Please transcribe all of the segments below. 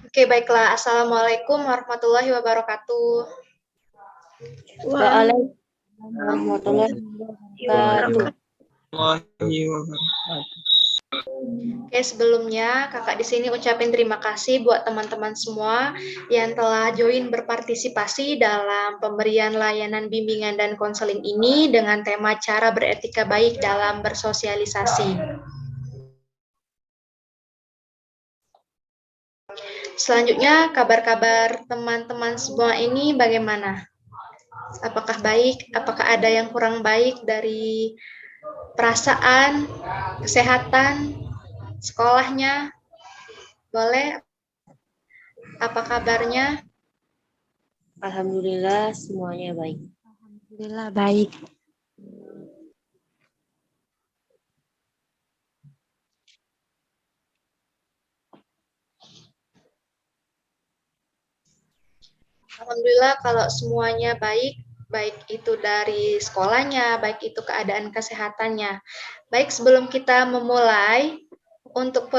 Oke, baiklah. Assalamualaikum warahmatullahi wabarakatuh. Waalaikumsalam warahmatullahi wabarakatuh. Oke, sebelumnya kakak di sini ucapin terima kasih buat teman-teman semua yang telah join berpartisipasi dalam pemberian layanan bimbingan dan konseling ini dengan tema cara beretika baik dalam bersosialisasi. Selanjutnya, kabar-kabar teman-teman semua ini bagaimana? Apakah baik? Apakah ada yang kurang baik dari perasaan, kesehatan, sekolahnya? Boleh? Apa kabarnya? Alhamdulillah semuanya baik. Alhamdulillah baik. Alhamdulillah kalau semuanya baik, baik itu dari sekolahnya, baik itu keadaan kesehatannya. Baik, sebelum kita memulai untuk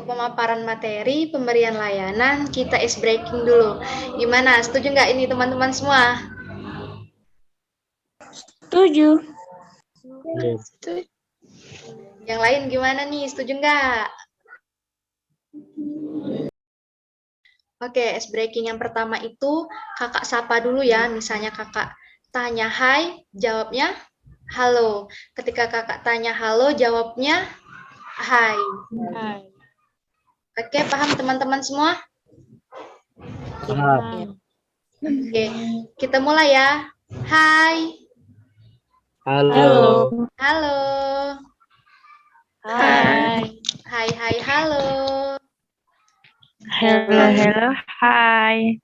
pemaparan materi, pemberian layanan, kita is breaking dulu. Gimana? Setuju nggak ini teman-teman semua? Setuju. Yang lain gimana nih? Setuju nggak? Oke, ice breaking yang pertama itu kakak sapa dulu ya. Misalnya kakak tanya hai, jawabnya halo. Ketika kakak tanya halo, jawabnya hai. Hai. Oke, paham teman-teman semua? Oke, kita mulai ya. Hai. Halo. Halo. Hai. Hai, halo. Halo, hai.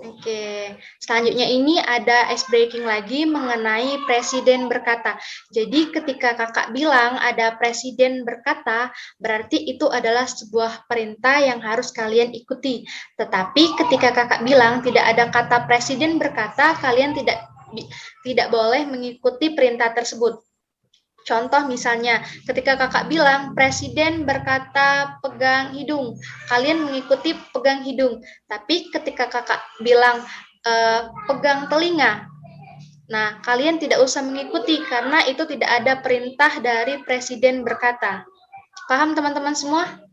Oke, selanjutnya ini ada ice breaking lagi mengenai presiden berkata. Jadi ketika kakak bilang ada presiden berkata, berarti itu adalah sebuah perintah yang harus kalian ikuti. Tetapi ketika kakak bilang tidak ada kata presiden berkata, kalian tidak boleh mengikuti perintah tersebut. Contoh misalnya, ketika kakak bilang, presiden berkata pegang hidung, kalian mengikuti pegang hidung. Tapi ketika kakak bilang pegang telinga, nah kalian tidak usah mengikuti karena itu tidak ada perintah dari presiden berkata. Paham teman-teman semua?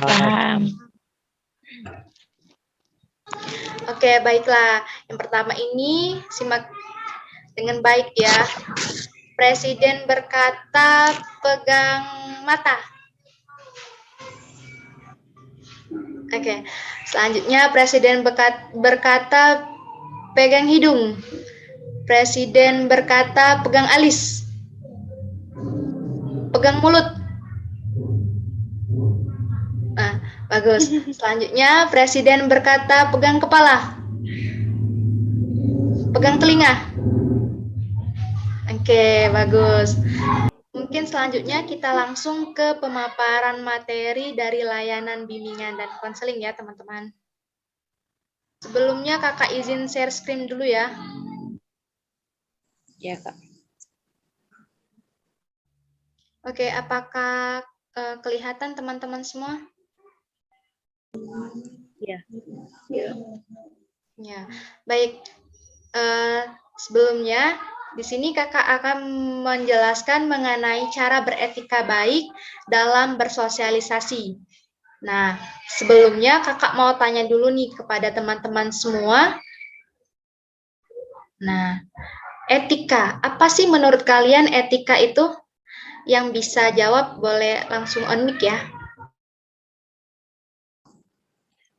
Paham. Oke, baiklah. Yang pertama ini, simak dengan baik ya. Presiden berkata pegang mata. Oke, selanjutnya presiden berkata pegang hidung. Presiden berkata pegang alis. Pegang mulut. Nah, bagus. Selanjutnya presiden berkata pegang kepala. Pegang telinga. Oke, bagus. Mungkin selanjutnya kita langsung ke pemaparan materi dari layanan bimbingan dan konseling ya, teman-teman. Sebelumnya kakak izin share screen dulu ya. Ya, Kak. Oke, apakah kelihatan teman-teman semua? Ya. Ya, baik. Sebelumnya, di sini kakak akan menjelaskan mengenai cara beretika baik dalam bersosialisasi. Nah, sebelumnya kakak mau tanya dulu nih kepada teman-teman semua. Nah, etika, apa sih menurut kalian etika itu? Yang bisa jawab boleh langsung on mic ya.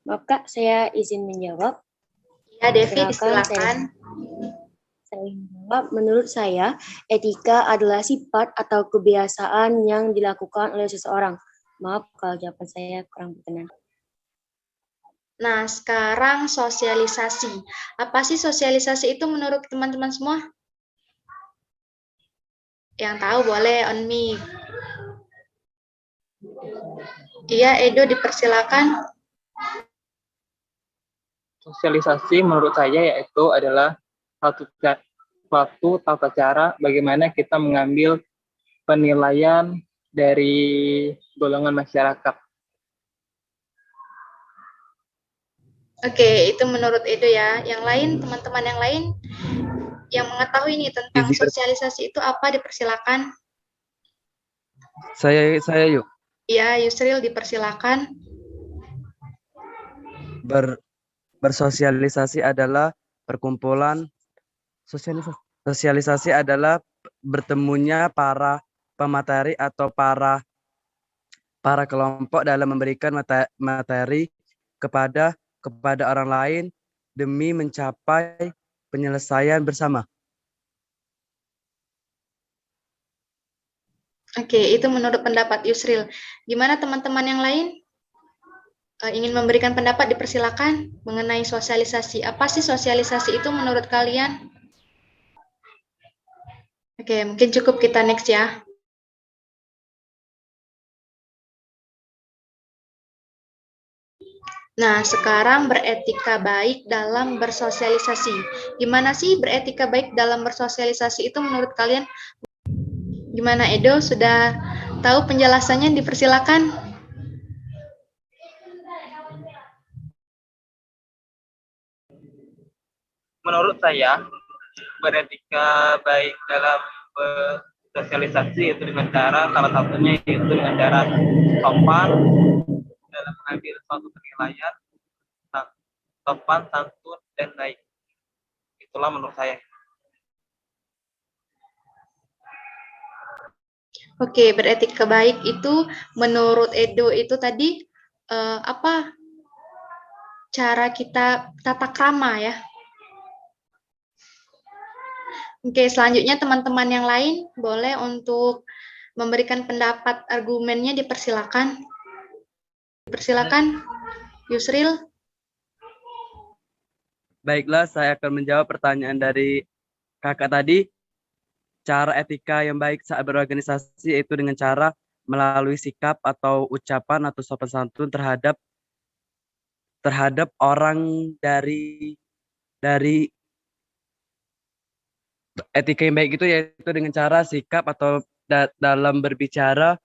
Maaf, Kak, saya izin menjawab. Ya, Devi, silakan. Saya menjawab, menurut saya, etika adalah sifat atau kebiasaan yang dilakukan oleh seseorang. Maaf kalau jawaban saya kurang berkenan. Nah, sekarang sosialisasi. Apa sih sosialisasi itu menurut teman-teman semua? Yang tahu boleh on mic. Iya, Edo dipersilakan. Sosialisasi menurut saya yaitu adalah suatu tata cara bagaimana kita mengambil penilaian dari golongan masyarakat. Oke, itu menurut Edo ya. Yang lain, teman-teman yang lain yang mengetahui ini tentang Izin sosialisasi itu apa, dipersilakan. saya yuk. Ya, Yusril dipersilakan. Bersosialisasi adalah perkumpulan sosialisasi adalah bertemunya para pemateri atau para kelompok dalam memberikan materi kepada orang lain demi mencapai penyelesaian bersama. Oke, itu menurut pendapat Yusril. Gimana teman-teman yang lain? Ingin memberikan pendapat, dipersilakan mengenai sosialisasi. Apa sih sosialisasi itu menurut kalian? Oke, mungkin cukup kita next ya. Nah, sekarang beretika baik dalam bersosialisasi. Gimana sih beretika baik dalam bersosialisasi itu menurut kalian? Gimana Edo, sudah tahu penjelasannya? Dipersilakan. Menurut saya, beretika baik dalam bersosialisasi itu dengan cara salah satunya yaitu dengan cara sopan dalam mengambil suatu penilaian, sopan, santun, dan baik. Itulah menurut saya. Oke, beretika baik itu menurut Edo itu tadi apa? Cara kita tata krama ya. Oke, selanjutnya teman-teman yang lain boleh untuk memberikan pendapat argumennya, dipersilakan. Dipersilakan, Yusril. Baiklah, saya akan menjawab pertanyaan dari kakak tadi. Cara etika yang baik saat berorganisasi yaitu dengan cara melalui sikap atau ucapan atau sopan santun terhadap orang dari etika yang baik itu yaitu dengan cara sikap atau dalam berbicara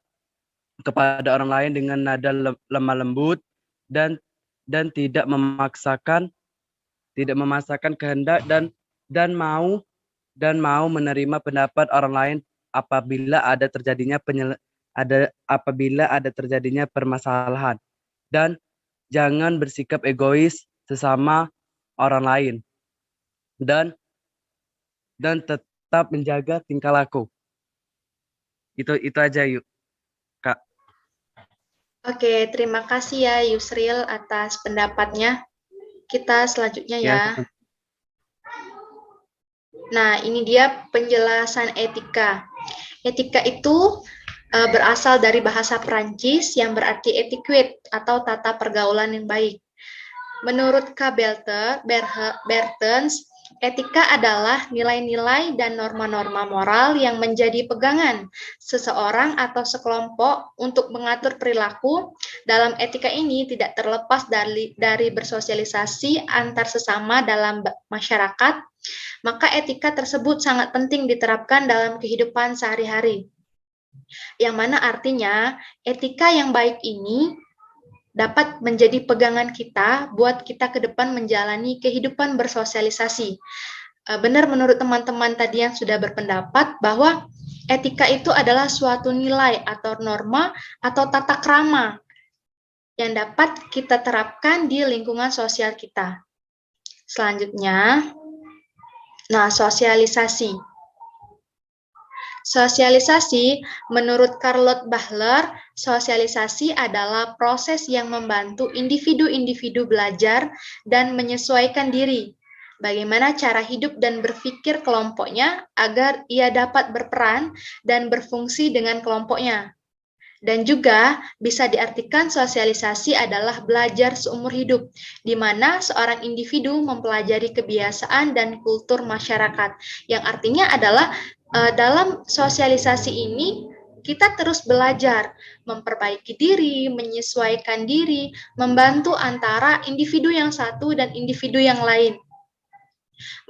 kepada orang lain dengan nada lemah lembut dan tidak memaksakan kehendak dan mau menerima pendapat orang lain apabila ada terjadinya permasalahan, dan jangan bersikap egois sesama orang lain, dan tetap menjaga tingkah laku. Itu aja yuk, Kak. Oke, terima kasih ya Yusril atas pendapatnya. Kita selanjutnya ya. Nah, ini dia penjelasan etika. Etika itu berasal dari bahasa Prancis yang berarti etiquette atau tata pergaulan yang baik. Menurut K. Bertens, etika adalah nilai-nilai dan norma-norma moral yang menjadi pegangan seseorang atau sekelompok untuk mengatur perilaku. Dalam etika ini tidak terlepas dari bersosialisasi antar sesama dalam masyarakat, maka etika tersebut sangat penting diterapkan dalam kehidupan sehari-hari. Yang mana artinya etika yang baik ini dapat menjadi pegangan kita buat kita ke depan menjalani kehidupan bersosialisasi. Benar menurut teman-teman tadi yang sudah berpendapat bahwa etika itu adalah suatu nilai atau norma atau tata krama yang dapat kita terapkan di lingkungan sosial kita. Selanjutnya, nah, sosialisasi. Sosialisasi, menurut Charlotte Bahler, sosialisasi adalah proses yang membantu individu-individu belajar dan menyesuaikan diri. Bagaimana cara hidup dan berpikir kelompoknya agar ia dapat berperan dan berfungsi dengan kelompoknya. Dan juga bisa diartikan sosialisasi adalah belajar seumur hidup, di mana seorang individu mempelajari kebiasaan dan kultur masyarakat, yang artinya adalah dalam sosialisasi ini kita terus belajar, memperbaiki diri, menyesuaikan diri, membantu antara individu yang satu dan individu yang lain.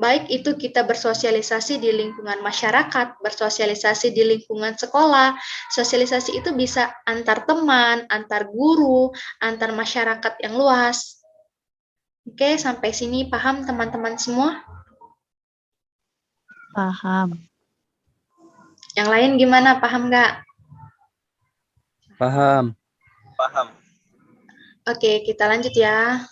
Baik itu kita bersosialisasi di lingkungan masyarakat, bersosialisasi di lingkungan sekolah, sosialisasi itu bisa antar teman, antar guru, antar masyarakat yang luas. Oke, sampai sini paham teman-teman semua? Paham. Yang lain gimana? Paham nggak? Paham. Paham. Oke, kita lanjut ya.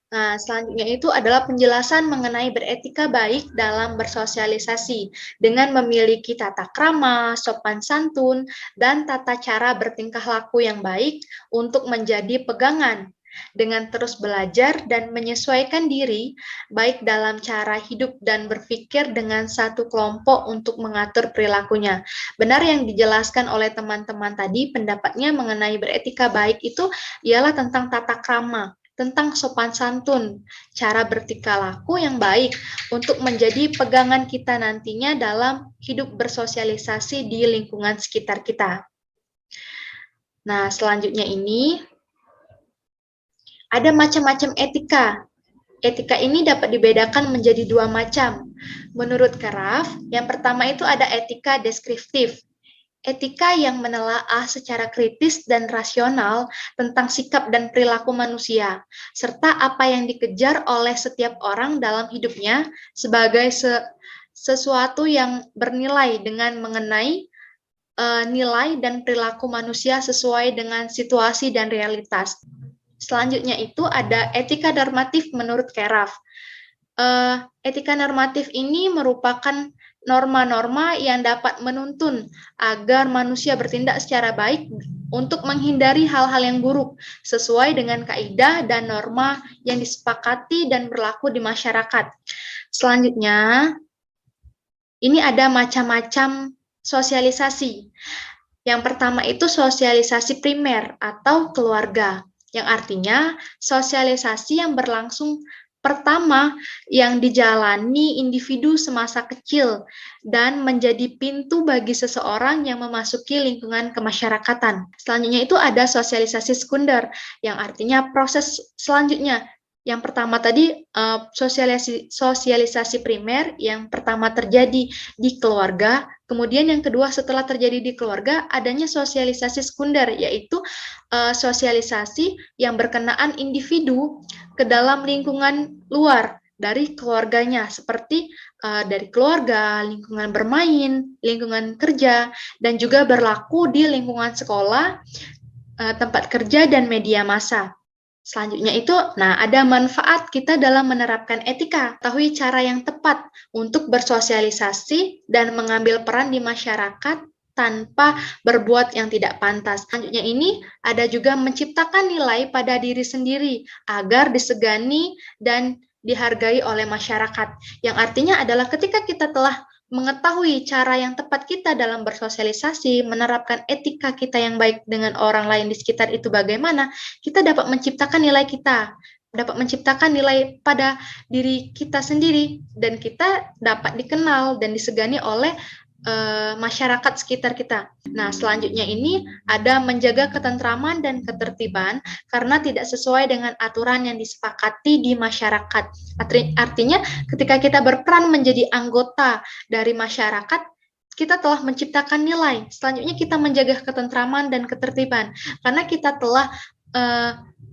Nah, selanjutnya itu adalah penjelasan mengenai beretika baik dalam bersosialisasi dengan memiliki tata krama, sopan santun, dan tata cara bertingkah laku yang baik untuk menjadi pegangan dengan terus belajar dan menyesuaikan diri baik dalam cara hidup dan berpikir dengan satu kelompok untuk mengatur perilakunya. Benar yang dijelaskan oleh teman-teman tadi, pendapatnya mengenai beretika baik itu ialah tentang tata krama, tentang sopan santun, cara bertingkah laku yang baik untuk menjadi pegangan kita nantinya dalam hidup bersosialisasi di lingkungan sekitar kita. Nah, selanjutnya ini ada macam-macam etika. Etika ini dapat dibedakan menjadi dua macam. Menurut Karaf, yang pertama itu ada etika deskriptif. Etika yang menelaah secara kritis dan rasional tentang sikap dan perilaku manusia, serta apa yang dikejar oleh setiap orang dalam hidupnya sebagai sesuatu yang bernilai dengan mengenai nilai dan perilaku manusia sesuai dengan situasi dan realitas. Selanjutnya itu ada etika normatif menurut Karaf. Etika normatif ini merupakan norma-norma yang dapat menuntun agar manusia bertindak secara baik untuk menghindari hal-hal yang buruk sesuai dengan kaidah dan norma yang disepakati dan berlaku di masyarakat. Selanjutnya, ini ada macam-macam sosialisasi. Yang pertama itu sosialisasi primer atau keluarga, yang artinya sosialisasi yang berlangsung pertama yang dijalani individu semasa kecil dan menjadi pintu bagi seseorang yang memasuki lingkungan kemasyarakatan. Selanjutnya itu ada sosialisasi sekunder, yang artinya proses selanjutnya. Yang pertama tadi sosialisasi primer yang pertama terjadi di keluarga, kemudian yang kedua setelah terjadi di keluarga adanya sosialisasi sekunder, yaitu sosialisasi yang berkenaan individu ke dalam lingkungan luar dari keluarganya, seperti dari keluarga, lingkungan bermain, lingkungan kerja, dan juga berlaku di lingkungan sekolah, tempat kerja, dan media massa. Selanjutnya itu, ada manfaat kita dalam menerapkan etika. Ketahui cara yang tepat untuk bersosialisasi dan mengambil peran di masyarakat tanpa berbuat yang tidak pantas. Selanjutnya ini ada juga menciptakan nilai pada diri sendiri agar disegani dan dihargai oleh masyarakat. Yang artinya adalah ketika kita telah mengetahui cara yang tepat kita dalam bersosialisasi, menerapkan etika kita yang baik dengan orang lain di sekitar itu bagaimana, kita dapat menciptakan nilai kita, dapat menciptakan nilai pada diri kita sendiri, dan kita dapat dikenal dan disegani oleh masyarakat sekitar kita. Nah, selanjutnya ini ada menjaga ketentraman dan ketertiban karena tidak sesuai dengan aturan yang disepakati di masyarakat. Artinya, ketika kita berperan menjadi anggota dari masyarakat, kita telah menciptakan nilai. Selanjutnya kita menjaga ketentraman dan ketertiban karena kita telah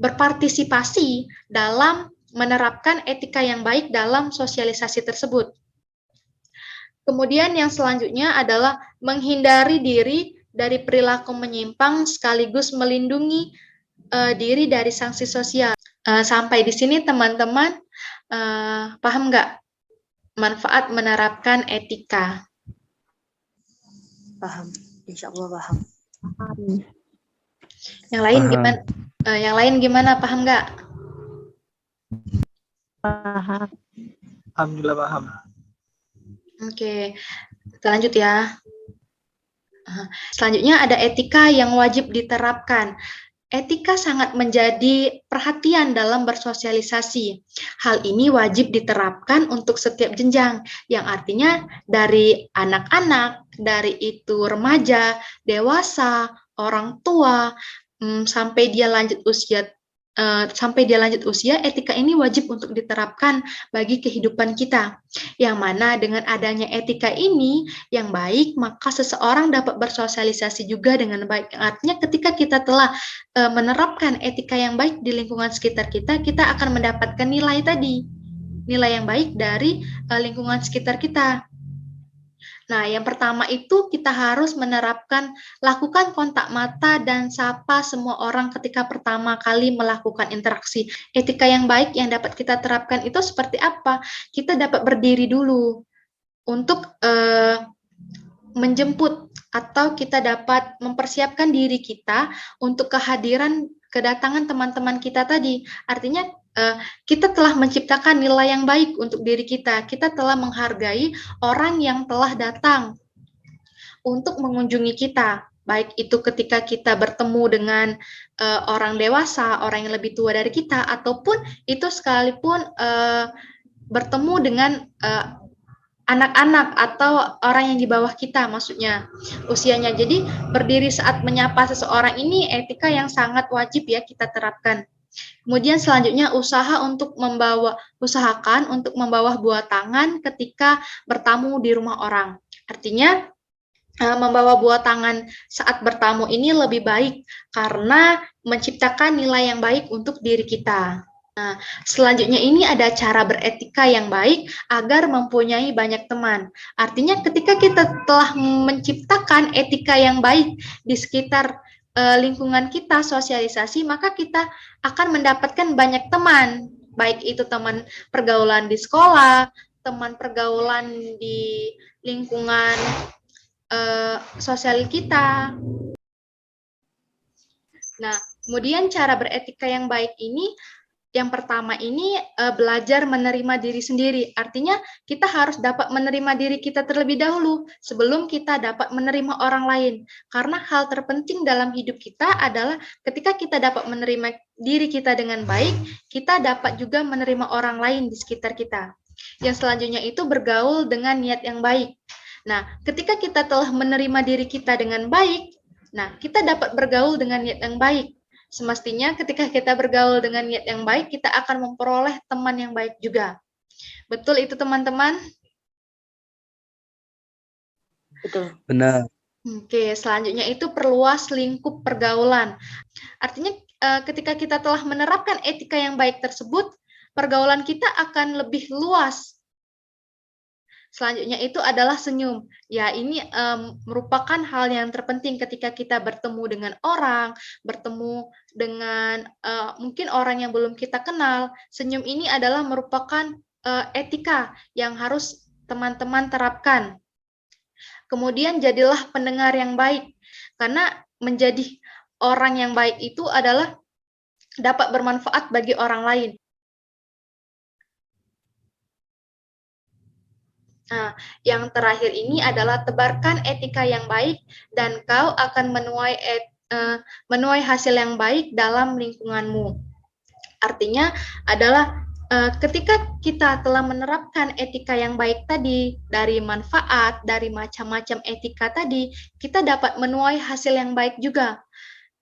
berpartisipasi dalam menerapkan etika yang baik dalam sosialisasi tersebut. Kemudian yang selanjutnya adalah menghindari diri dari perilaku menyimpang sekaligus melindungi diri dari sanksi sosial. Sampai di sini teman-teman paham nggak manfaat menerapkan etika? Paham, insya Allah paham. Yang lain Paham. gimana? Yang lain gimana? Paham nggak? Paham. Alhamdulillah paham. Oke, kita lanjut ya. Selanjutnya ada etika yang wajib diterapkan. Etika sangat menjadi perhatian dalam bersosialisasi. Hal ini wajib diterapkan untuk setiap jenjang, yang artinya dari anak-anak, dari itu remaja, dewasa, orang tua, sampai dia lanjut usia sampai dia lanjut usia, etika ini wajib untuk diterapkan bagi kehidupan kita. Yang mana dengan adanya etika ini yang baik, maka seseorang dapat bersosialisasi juga dengan baik. Artinya ketika kita telah menerapkan etika yang baik di lingkungan sekitar kita, kita akan mendapatkan nilai tadi, nilai yang baik dari lingkungan sekitar kita. Nah, yang pertama itu kita harus menerapkan lakukan kontak mata dan sapa semua orang ketika pertama kali melakukan interaksi. Etika yang baik yang dapat kita terapkan itu seperti apa? Kita dapat berdiri dulu untuk menjemput atau kita dapat mempersiapkan diri kita untuk kedatangan teman-teman kita tadi. Artinya kita telah menciptakan nilai yang baik untuk diri kita. Kita telah menghargai orang yang telah datang untuk mengunjungi kita. Baik itu ketika kita bertemu dengan orang dewasa, orang yang lebih tua dari kita, ataupun itu sekalipun bertemu dengan anak-anak atau orang yang di bawah kita, maksudnya usianya. Jadi berdiri saat menyapa seseorang ini etika yang sangat wajib ya kita terapkan. Kemudian selanjutnya usahakan untuk membawa buah tangan ketika bertamu di rumah orang. Artinya membawa buah tangan saat bertamu ini lebih baik karena menciptakan nilai yang baik untuk diri kita. Nah, selanjutnya ini ada cara beretika yang baik agar mempunyai banyak teman. Artinya ketika kita telah menciptakan etika yang baik di sekitar lingkungan kita, sosialisasi, maka kita akan mendapatkan banyak teman, baik itu teman pergaulan di sekolah, teman pergaulan di lingkungan sosial kita. Nah, kemudian cara beretika yang baik ini, yang pertama ini belajar menerima diri sendiri. Artinya kita harus dapat menerima diri kita terlebih dahulu sebelum kita dapat menerima orang lain. Karena hal terpenting dalam hidup kita adalah ketika kita dapat menerima diri kita dengan baik, kita dapat juga menerima orang lain di sekitar kita. Yang selanjutnya itu bergaul dengan niat yang baik. Nah, ketika kita telah menerima diri kita dengan baik, nah kita dapat bergaul dengan niat yang baik. Semestinya ketika kita bergaul dengan niat yang baik, kita akan memperoleh teman yang baik juga. Betul itu teman-teman? Betul. Benar. Oke, selanjutnya itu perluas lingkup pergaulan. Artinya ketika kita telah menerapkan etika yang baik tersebut, pergaulan kita akan lebih luas. Selanjutnya itu adalah senyum. Ya, ini merupakan hal yang terpenting ketika kita bertemu dengan orang, bertemu dengan mungkin orang yang belum kita kenal. Senyum ini adalah merupakan etika yang harus teman-teman terapkan. Kemudian jadilah pendengar yang baik. Karena menjadi orang yang baik itu adalah dapat bermanfaat bagi orang lain. Nah, yang terakhir ini adalah tebarkan etika yang baik dan kau akan menuai hasil yang baik dalam lingkunganmu. Artinya adalah ketika kita telah menerapkan etika yang baik tadi, dari manfaat, dari macam-macam etika tadi, kita dapat menuai hasil yang baik juga.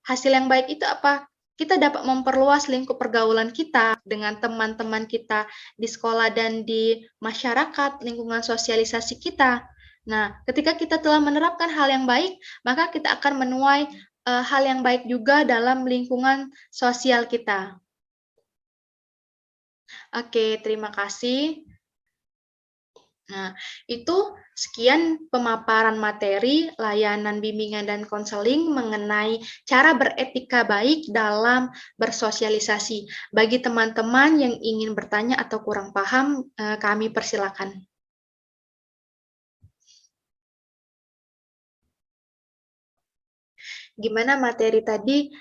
Hasil yang baik itu apa? Kita dapat memperluas lingkup pergaulan kita dengan teman-teman kita di sekolah dan di masyarakat, lingkungan sosialisasi kita. Nah, ketika kita telah menerapkan hal yang baik, maka kita akan menuai hal yang baik juga dalam lingkungan sosial kita. Oke, terima kasih. Nah, itu sekian pemaparan materi, layanan bimbingan dan konseling mengenai cara beretika baik dalam bersosialisasi. Bagi teman-teman yang ingin bertanya atau kurang paham, kami persilakan. Gimana materi tadi?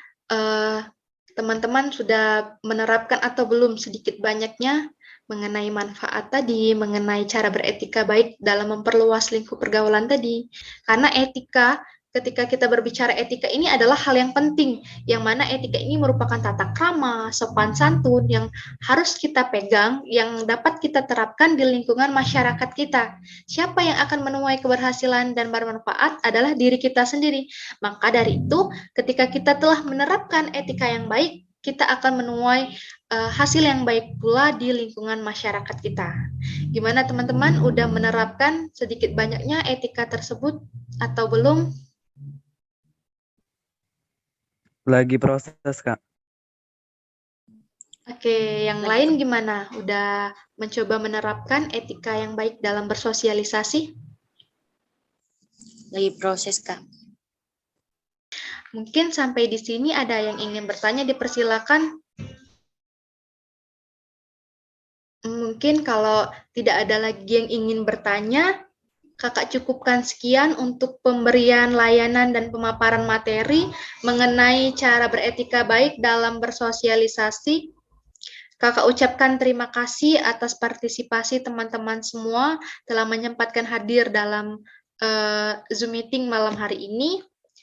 Teman-teman sudah menerapkan atau belum sedikit banyaknya mengenai manfaat tadi, mengenai cara beretika baik dalam memperluas lingkup pergaulan tadi. Karena etika, ketika kita berbicara etika ini adalah hal yang penting, yang mana etika ini merupakan tata krama, sopan santun yang harus kita pegang, yang dapat kita terapkan di lingkungan masyarakat kita. Siapa yang akan menuai keberhasilan dan bermanfaat adalah diri kita sendiri. Maka dari itu, ketika kita telah menerapkan etika yang baik, kita akan menuai hasil yang baik pula di lingkungan masyarakat kita. Gimana teman-teman, udah menerapkan sedikit banyaknya etika tersebut atau belum? Lagi proses, Kak. Oke, yang lain gimana? Udah mencoba menerapkan etika yang baik dalam bersosialisasi? Lagi proses, Kak. Mungkin sampai di sini ada yang ingin bertanya, dipersilakan. Mungkin kalau tidak ada lagi yang ingin bertanya, Kakak cukupkan sekian untuk pemberian layanan dan pemaparan materi mengenai cara beretika baik dalam bersosialisasi. Kakak ucapkan terima kasih atas partisipasi teman-teman semua telah menyempatkan hadir dalam Zoom meeting malam hari ini.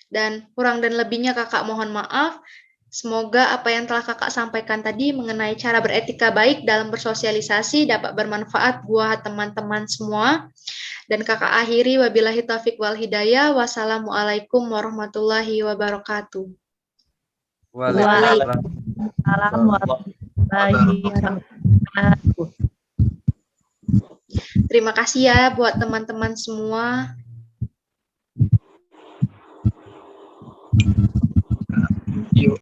Dan kurang dan lebihnya Kakak mohon maaf. Semoga apa yang telah Kakak sampaikan tadi mengenai cara beretika baik dalam bersosialisasi dapat bermanfaat buat teman-teman semua. Dan Kakak akhiri, wabillahi taufiq wal hidayah. Wassalamualaikum warahmatullahi wabarakatuh. Waalaikumsalam. Salam warahmatullahi wabarakatuh. Terima kasih ya buat teman-teman semua. Yuk.